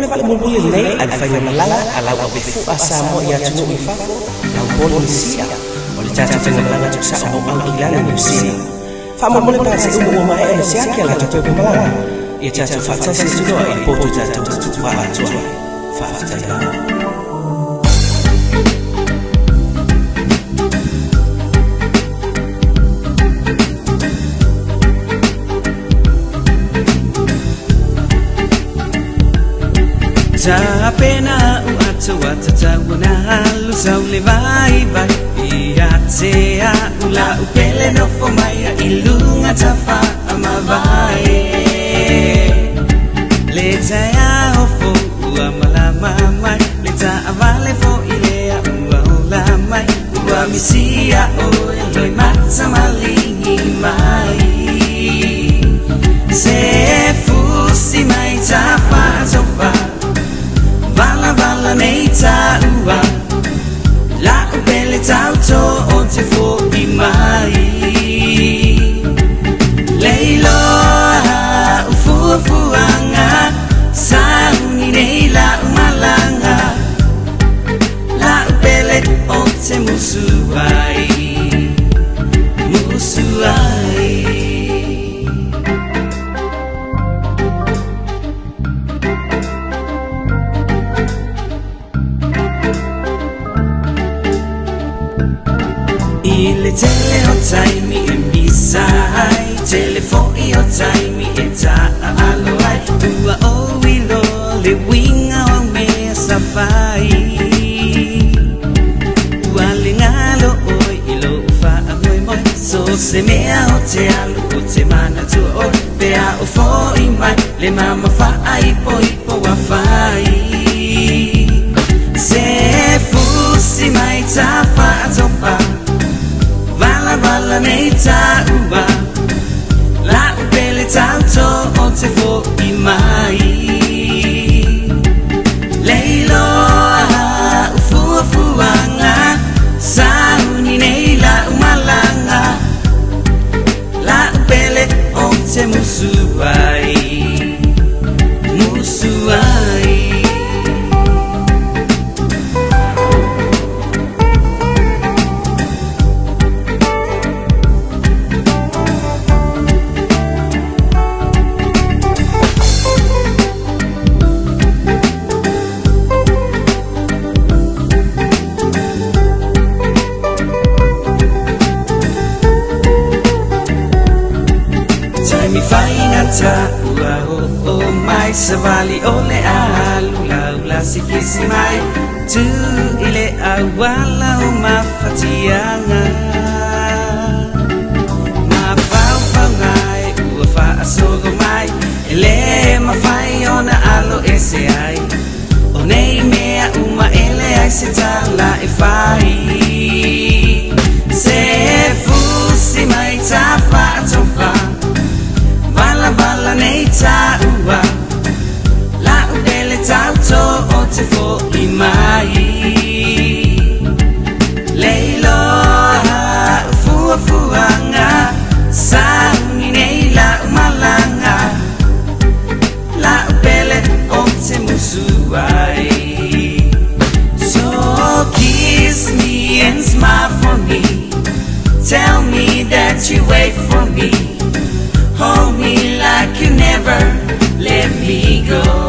le vale mulmuli le al fai malala ala wa befu asamo ya tungu ifako la polisia o le tata tenga malanga tuksa o au kilana nusia fa mulmuli pa se umu ma e se akia la tatu malanga ia tata fa tasi tudo i poto tata tutu fa atua fa tata Ta pena u atu tawana halu saule vai vai Iatea ula upele no fomaya ilunga tafa amavai Leta ya ofo ua malama mai Leta avale fo ilea ua ula mai Ua misia o eloi mata malingi mai Se fusi mai tafa tofa Vala vala nei taua La upele tauto o te fo'i mai Leiloa ufuafuanga Sauni nei la umalanga La upele o te musuai Musuai Ile tele o taimi e misai Telefoni o taimi e ta aloai Ua o ilo le winga o mea safai Ua le ngalo oi ilo ufa a moi moi So se mea o te alu o te mana tu o Pea o fo i mai le mama fa a ipo ipo wa fai Se fusi mai ta fa a tofa Vala vala nei taua La upele tauto o te fo'i mai Leiloa ufuafuanga Sauni nei la umalanga La upele o te musuai Musuai Mi faina taua o mai Savali o le alu laula sikisi mai Tu ile awala o mafatianga Mafau ngai ua fa asogo mai Ele mafai ona alo ese ai O nei mea uma ele ai se tala e fai Se fusi mai tafa atofa Vala vala nei taua La upele tauto o te fo'i mai Leiloa ufuafuanga Sauni nei la umalanga La upele o te musuai So kiss me and smile for me Tell me that you wait for me Hold me like you never let me go